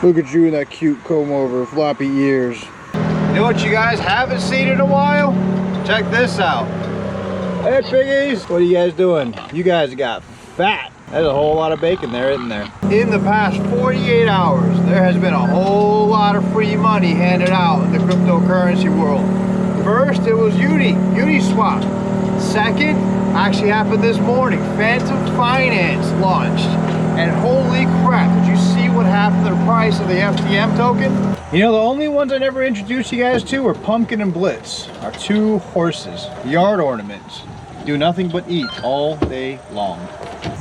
Look at you in that cute comb over, floppy ears. You know what you guys haven't seen in a while? Check this out. Hey piggies, what are you guys doing? You guys got fat. There's a whole lot of bacon there, isn't there? In the past 48 hours, there has been a whole lot of free money handed out in the cryptocurrency world. First, it was Uniswap. Second, actually happened this morning. Fantom Finance launched. And holy crap, did you see what happened to the price of the FTM token? You know, the only ones I never introduced you guys to were Pumpkin and Blitz, our two horses, yard ornaments. Do nothing but eat all day long.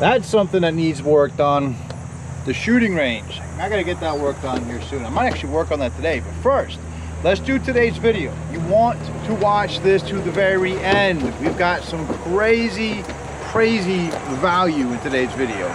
That's something that needs worked on. The shooting range. I gotta get that worked on here soon. I might actually work on that today, but first, let's do today's video. You want to watch this to the very end. We've got some crazy value in today's video.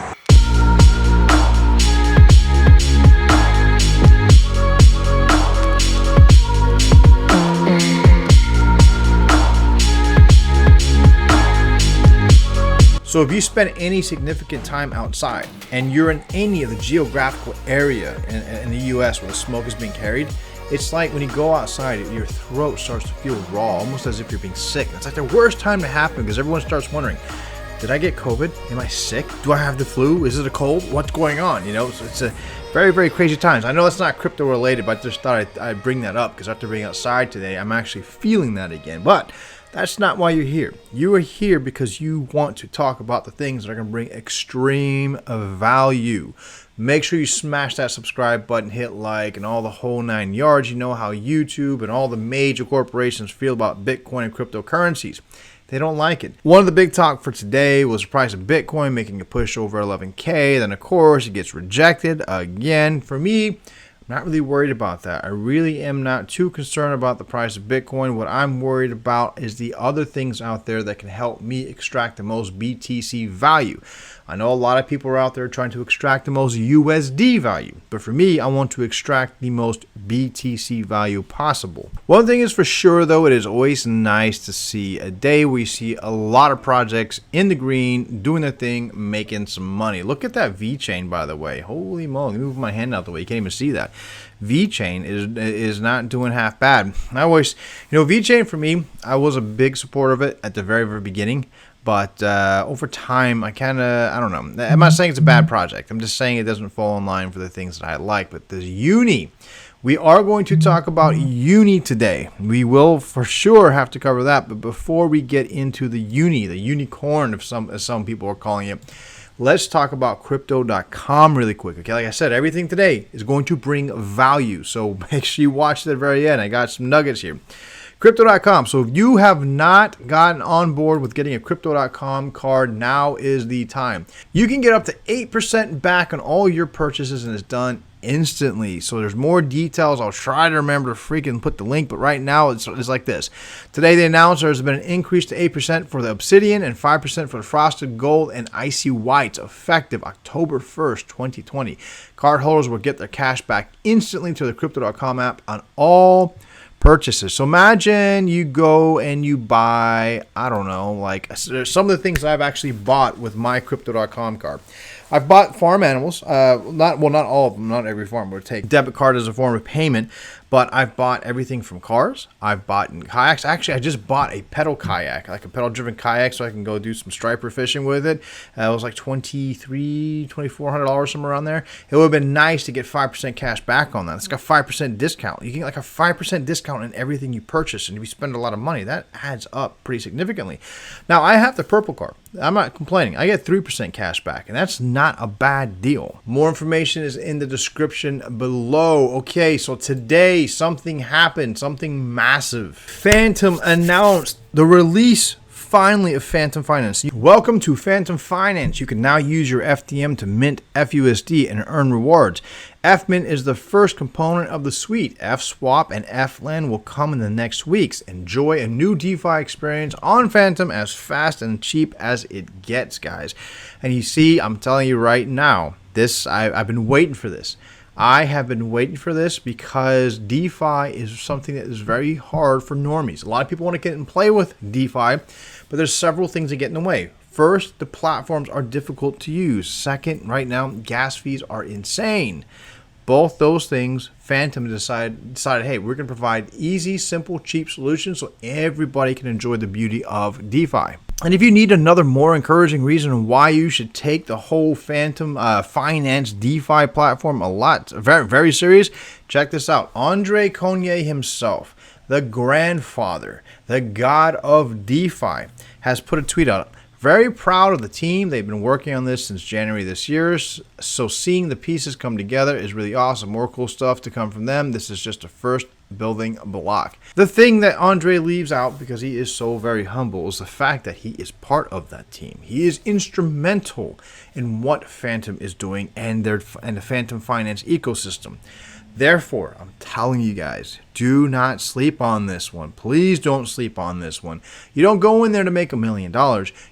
So if you spend any significant time outside and you're in any of the geographical area in the US where the smoke is being carried, it's like when you go outside, your throat starts to feel raw, almost as if you're being sick. It's like the worst time to happen because everyone starts wondering, did I get COVID? Am I sick? Do I have the flu? Is it a cold? What's going on? You know, so it's a very crazy times. I know it's not crypto related, but I just thought I'd bring that up because after being outside today, I'm actually feeling that again. But that's not why you're here. You are here because you want to talk about the things that are going to bring extreme value. Make sure you smash that subscribe button, hit like, and all the whole 9 yards. You know how YouTube and all the major corporations feel about Bitcoin and cryptocurrencies. They don't like it. One of the big talk for today was the price of Bitcoin making a push over 11K. Then, of course, it gets rejected again. For me, I'm not really worried about that. I really am not too concerned about the price of Bitcoin. What I'm worried about is the other things out there that can help me extract the most BTC value. I know a lot of people are out there trying to extract the most USD value, but for me, I want to extract the most BTC value possible. One thing is for sure, though, it is always nice to see a day where you see a lot of projects in the green, doing their thing, making some money. Look at that VChain, by the way. Holy moly, let me move my hand out the way. You can't even see that. VChain is not doing half bad. I always, VChain for me, I was a big supporter of it at the very beginning. But over time, I don't know. I'm not saying it's a bad project. I'm just saying it doesn't fall in line for the things that I like. But the Uni, we are going to talk about Uni today. We will for sure have to cover that. But before we get into the Uni, the unicorn, as some people are calling it, let's talk about Crypto.com really quick. Okay, like I said, everything today is going to bring value. So make sure you watch to the very end. I got some nuggets here. Crypto.com. So if you have not gotten on board with getting a Crypto.com card, now is the time. You can get up to 8% back on all your purchases and it's done instantly. So there's more details. I'll try to remember to freaking put the link, but right now it's like this. Today they announced there's been an increase to 8% for the Obsidian and 5% for the Frosted Gold and Icy Whites effective October 1st, 2020. Cardholders will get their cash back instantly to the Crypto.com app on all purchases. So imagine you go and you buy, I don't know, like some of the things I've actually bought with my Crypto.com card. I've bought farm animals, not all of them, not every farm would take debit card as a form of payment, but I've bought everything from cars. I've bought kayaks. Actually, I just bought a pedal kayak, like a pedal-driven kayak, so I can go do some striper fishing with it. It was like $2,400, somewhere around there. It would have been nice to get 5% cash back on that. It's got 5% discount. You can get like a 5% discount on everything you purchase, and if you spend a lot of money, that adds up pretty significantly. Now, I have the purple card. I'm not complaining. I get 3% cash back, and that's not a bad deal. More information is in the description below. Okay, so today something happened, something massive. Fantom announced the release finally of Fantom Finance. Welcome to Fantom Finance. You can now use your FTM to mint FUSD and earn rewards. FMint is the first component of the suite. FSwap and FLAN will come in the next weeks. Enjoy a new DeFi experience on Fantom as fast and cheap as it gets, guys. And you see, I'm telling you right now, I've been waiting for this. I have been waiting for this because DeFi is something that is very hard for normies. A lot of people want to get and play with DeFi, but there's several things that get in the way. First, the platforms are difficult to use. Second, right now, gas fees are insane. Both those things, Fantom decided, hey, we're going to provide easy, simple, cheap solutions so everybody can enjoy the beauty of DeFi. And if you need another more encouraging reason why you should take the whole Fantom Finance DeFi platform very, very serious, check this out. Andre Cognier himself, the grandfather, the god of DeFi, has put a tweet out. Very proud of the team. They've been working on this since January this year. So seeing the pieces come together is really awesome. More cool stuff to come from them. This is just a first building block. The thing that Andre leaves out, because he is so very humble, is the fact that he is part of that team. He is instrumental in what Fantom is doing and the Fantom Finance ecosystem. Therefore, I'm telling you guys, do not sleep on this one. Please don't sleep on this one. You don't go in there to make $1 million.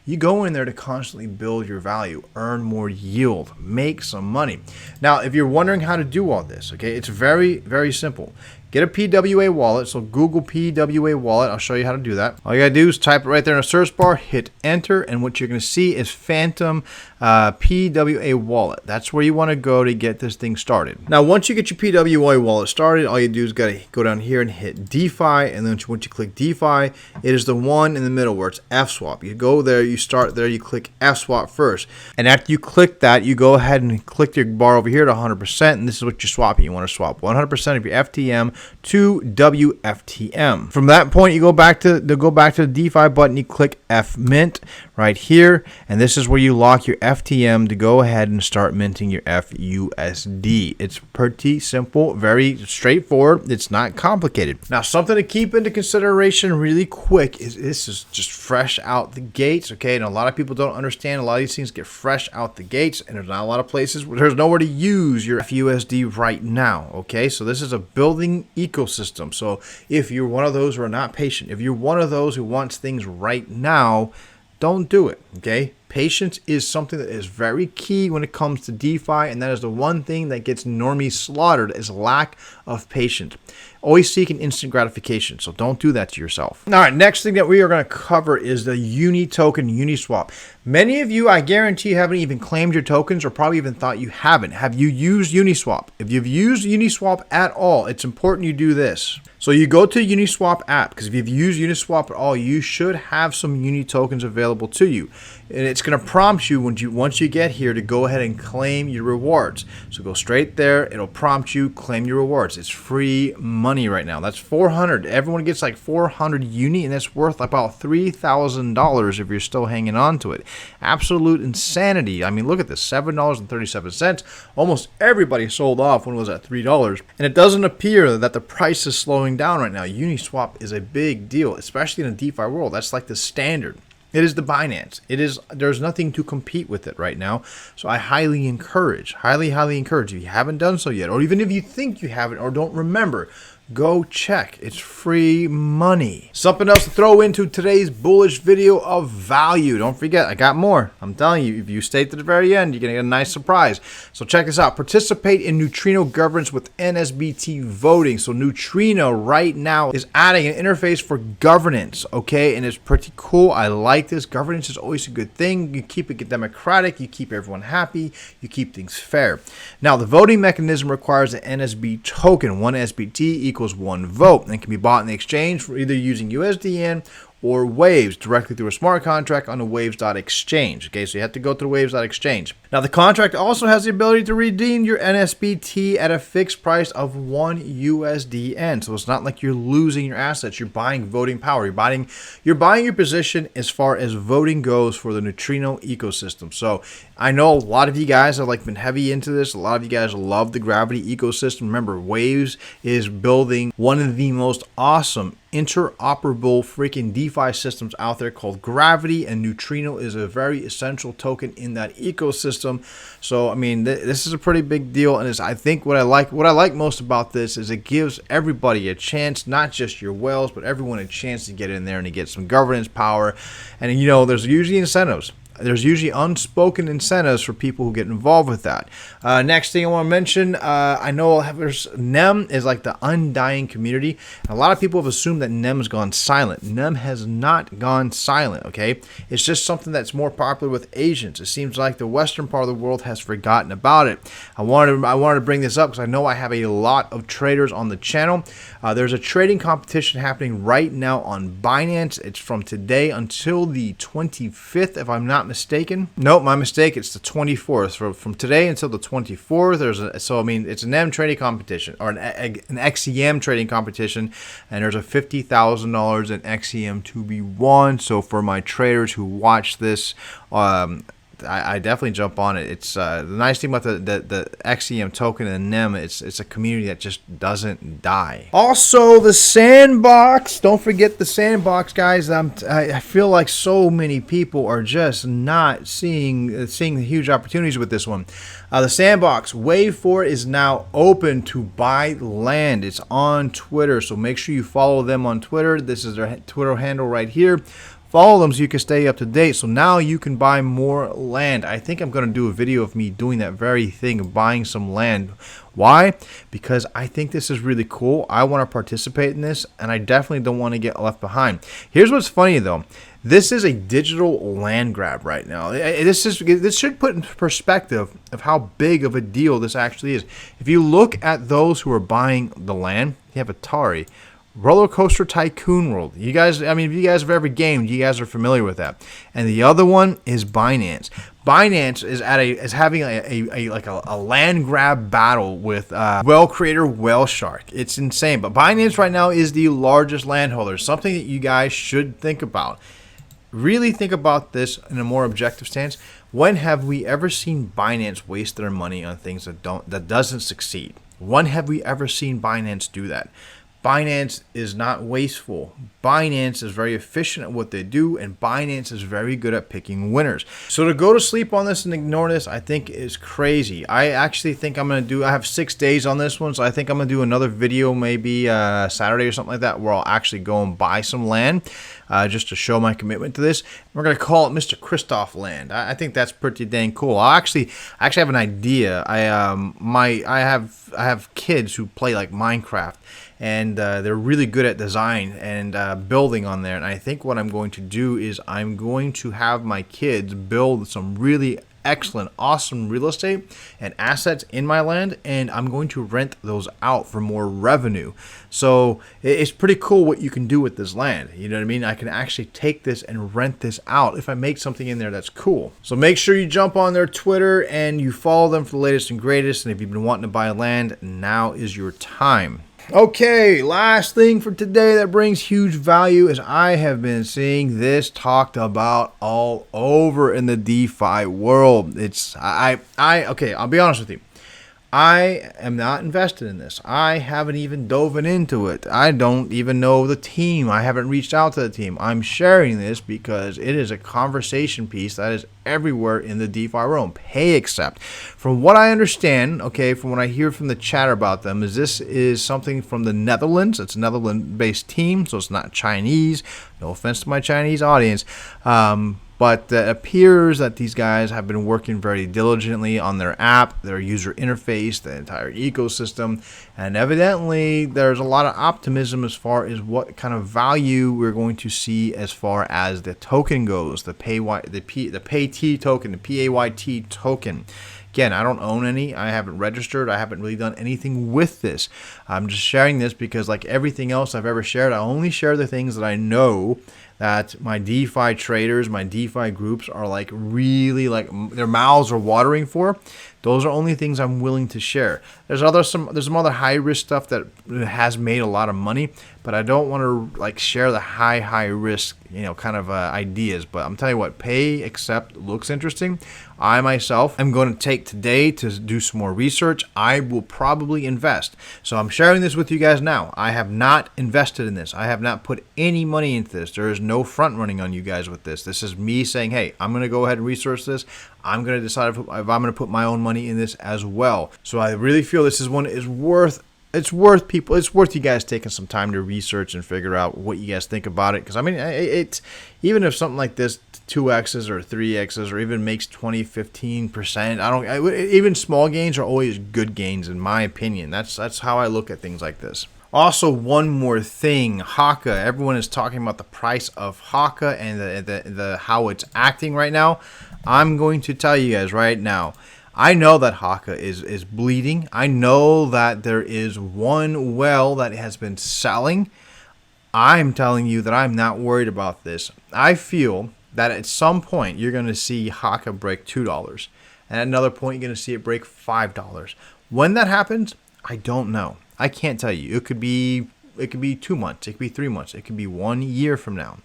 You go in there to constantly build your value, earn more yield, make some money. Now, if you're wondering how to do all this, okay, it's very, very simple. Get a PWA wallet. So Google PWA wallet. I'll show you how to do that. All you got to do is type it right there in the search bar, hit enter, and what you're going to see is Fantom PWA wallet. That's where you want to go to get this thing started. Now, once you get your PWA wallet started, all you do is got to go down here and hit DeFi, and then once you click DeFi, it is the one in the middle where it's FSwap. You go there, you start there, you click FSwap first, and after you click that, you go ahead and click your bar over here to 100%, and this is what you're swapping. You want to swap 100% of your FTM to WFTM. From that point, you go back to the DeFi button, you click F mint right here, and this is where you lock your FTM to go ahead and start minting your FUSD. It's pretty simple, very straightforward. It's not complicated. Now, something to keep into consideration really quick is this is just fresh out the gates, okay? And a lot of people don't understand. A lot of these things get fresh out the gates, and there's not a lot of places where there's nowhere to use your FUSD right now, okay? So this is a building ecosystem. So if you're one of those who are not patient, if you're one of those who wants things right now, don't do it, okay? Patience is something that is very key when it comes to DeFi, and that is the one thing that gets normies slaughtered is lack of patience. Always seeking instant gratification, so don't do that to yourself. All right, next thing that we are going to cover is the Uni token, Uniswap. Many of you, I guarantee, haven't even claimed your tokens or probably even thought you haven't. Have you used Uniswap? If you've used Uniswap at all, it's important you do this. So you go to Uniswap app, because if you've used Uniswap at all, you should have some Uni tokens available to you. And it's going to prompt you once you get here to go ahead and claim your rewards. So go straight there. It'll prompt you, claim your rewards. It's free money right now. That's 400. Everyone gets like 400 Uni, and it's worth about $3,000 if you're still hanging on to it. Absolute insanity. I mean, look at this, $7.37. Almost everybody sold off when it was at $3. And it doesn't appear that the price is slowing down right now. Uniswap is a big deal, especially in a DeFi world. That's like the standard. It is the Binance. There's nothing to compete with it right now. So I highly encourage, highly encourage, if you haven't done so yet, or even if you think you haven't or don't remember, go check. It's free money. Something else to throw into today's bullish video of value. Don't forget, I got more. I'm telling you, if you stay to the very end, you're going to get a nice surprise. So check this out. Participate in neutrino governance with NSBT voting. So Neutrino right now is adding an interface for governance, okay? And it's pretty cool. I like this. Governance is always a good thing. You keep it democratic. You keep everyone happy. You keep things fair. Now, the voting mechanism requires an NSB token. One SBT equals one vote, and can be bought in the exchange for either using USDN or Waves directly through a smart contract on the Waves.exchange. Okay, so you have to go through Waves.exchange. Now, the contract also has the ability to redeem your NSBT at a fixed price of 1 USDN. So it's not like you're losing your assets. You're buying voting power. You're buying your position as far as voting goes for the neutrino ecosystem. So I know a lot of you guys have been heavy into this. A lot of you guys love the Gravity ecosystem. Remember, Waves is building one of the most awesome interoperable freaking DeFi systems out there called Gravity, and Neutrino is a very essential token in that ecosystem. So I mean, this is a pretty big deal, and I think what I like most about this is it gives everybody a chance, not just your whales, but everyone a chance to get in there and to get some governance power. And you know, there's usually incentives. There's usually unspoken incentives for people who get involved with that. Next thing I want to mention, I know there's NEM is like the undying community. A lot of people have assumed that NEM has gone silent. NEM has not gone silent, okay? It's just something that's more popular with Asians. It seems like the Western part of the world has forgotten about it. I wanted to bring this up because I know I have a lot of traders on the channel. There's a trading competition happening right now on Binance. It's from today until the 25th, if I'm not mistaken. Nope, my mistake. It's the 24th. From today until the 24th. It's an M trading competition, or an XEM trading competition, and there's a $50,000 in XEM to be won. So for my traders who watch this, I definitely jump on it. It's the nice thing about the XEM token and NEM. It's a community that just doesn't die. Also, the Sandbox. Don't forget the Sandbox, guys. I feel like so many people are just not seeing the huge opportunities with this one. The Sandbox Wave 4 is now open to buy land. It's on Twitter, so make sure you follow them on Twitter. This is their Twitter handle right here. Follow them so you can stay up to date. So now you can buy more land. I think I'm going to do a video of me doing that very thing, buying some land. Why? Because I think this is really cool. I want to participate in this, and I definitely don't want to get left behind. Here's what's funny though. This is a digital land grab right now. This should put in perspective of how big of a deal this actually is. If you look at those who are buying the land, you have Atari, Roller Coaster Tycoon World. You guys, I mean, if you guys have ever gamed, you guys are familiar with that. And the other one is Binance. Binance is having a land grab battle with Whale Creator Whale Shark. It's insane. But Binance right now is the largest landholder. Something that you guys should think about. Really think about this in a more objective stance. When have we ever seen Binance waste their money on things that doesn't succeed? When have we ever seen Binance do that? Binance is not wasteful. Binance is very efficient at what they do, and Binance is very good at picking winners. So to go to sleep on this and ignore this, I think is crazy. I actually think I have 6 days on this one, so I think I'm going to do another video maybe Saturday or something like that where I'll actually go and buy some land just to show my commitment to this. We're going to call it Mr. Kristof land. I think that's pretty dang cool. I actually have an idea. I have kids who play like Minecraft, and they're really good at design and building on there. And I think what I'm going to do is I'm going to have my kids build some really excellent, awesome real estate and assets in my land, and I'm going to rent those out for more revenue. So it's pretty cool what you can do with this land. You know what I mean? I can actually take this and rent this out if I make something in there that's cool. So make sure you jump on their Twitter and you follow them for the latest and greatest. And if you've been wanting to buy land, now is your time. Okay, last thing for today that brings huge value is I have been seeing this talked about all over in the DeFi world. Okay, I'll be honest with you. I am not invested in this. I haven't even dove into it. I don't even know the team. I haven't reached out to the team. I'm sharing this because it is a conversation piece that is everywhere in the DeFi realm. PayAccept. From what I understand, okay, from what I hear from the chatter about them, is this is something from the Netherlands. It's a Netherlands-based team, so it's not Chinese. No offense to my Chinese audience. But it appears that these guys have been working very diligently on their app, their user interface, the entire ecosystem. And evidently, there's a lot of optimism as far as what kind of value we're going to see as far as the token goes, the PayT token, the PAYT token. Again, I don't own any. I haven't registered. I haven't really done anything with this. I'm just sharing this because, like everything else I've ever shared, I only share the things that I know that my DeFi traders, my DeFi groups are like really like their mouths are watering for. Those are only things I'm willing to share. There's some other high risk stuff that has made a lot of money, but I don't want to like share the high risk, kind of ideas. But I'm telling you what, PayAccept looks interesting. I myself am going to take today to do some more research. I will probably invest. So I'm sharing this with you guys now. I have not invested in this. I have not put any money into this. There is no front running on you guys with this. This is me saying, hey, I'm going to go ahead and research this. I'm going to decide if I'm going to put my own money in this as well. So I really feel this is one is worth it's worth you guys taking some time to research and figure out what you guys think about it. Because I mean, it's even if something like this 2x's or 3x's or even makes 20-15%, even small gains are always good gains in my opinion. That's how I look at things like this. Also, one more thing, Hakka. Everyone is talking about the price of Hakka and the how it's acting right now. I'm going to tell you guys right now. I know that Hakka is bleeding. I know that there is one well that has been selling. I'm telling you that I'm not worried about this. I feel that at some point you're going to see Hakka break $2, and at another point you're going to see it break $5. When that happens, I don't know. I can't tell you. It could be 2 months. It could be 3 months. It could be 1 year from now.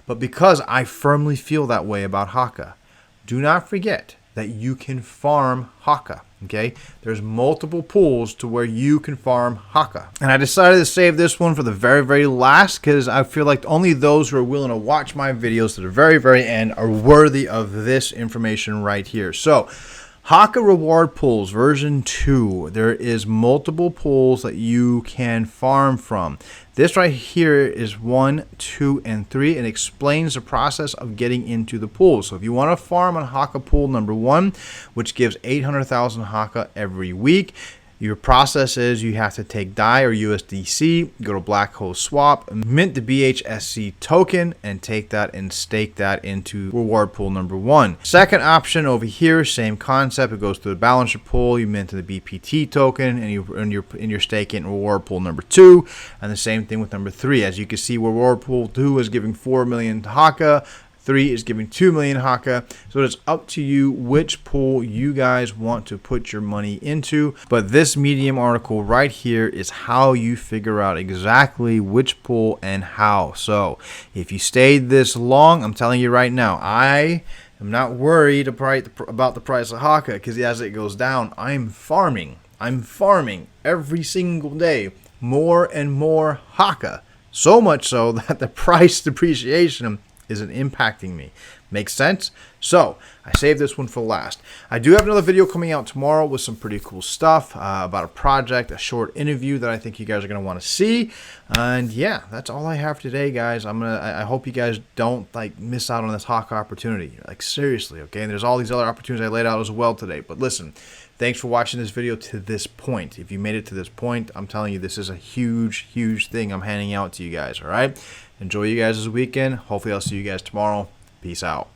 But because I firmly feel that way about Hakka, do not forget that you can farm Hakka. Okay, there's multiple pools to where you can farm Hakka, and I decided to save this one for the very last because I feel like only those who are willing to watch my videos to the very end are worthy of this information right here. So Hakka Reward Pools version 2, there is multiple pools that you can farm from. This right here is 1, 2, and 3 and explains the process of getting into the pool. So if you want to farm on Hakka pool number 1, which gives 800,000 Hakka every week, your process is you have to take DAI or USDC, go to Black Hole Swap, mint the BHSC token, and take that and stake that into reward pool number 1. Second option over here, same concept. It goes to the balancer pool. You mint the BPT token, and you're staking reward pool number 2. And the same thing with number 3. As you can see, reward pool 2 is giving 4 million Hakka. 3 is giving 2 million Hakka. So it's up to you which pool you guys want to put your money into. But this Medium article right here is how you figure out exactly which pool and how. So if you stayed this long, I'm telling you right now, I am not worried about the price of Hakka, because as it goes down, I'm farming every single day more and more Hakka. So much so that the price depreciation isn't impacting me. Makes sense? So I saved this one for last. I do have another video coming out tomorrow with some pretty cool stuff about a project, a short interview that I think you guys are going to want to see. And yeah, that's all I have today, guys. I hope you guys don't miss out on this Hakka opportunity. Seriously, okay? And there's all these other opportunities I laid out as well today. But listen, thanks for watching this video to this point. If you made it to this point, I'm telling you, this is a huge thing I'm handing out to you guys, all right? Enjoy you guys this weekend. Hopefully I'll see you guys tomorrow. Peace out.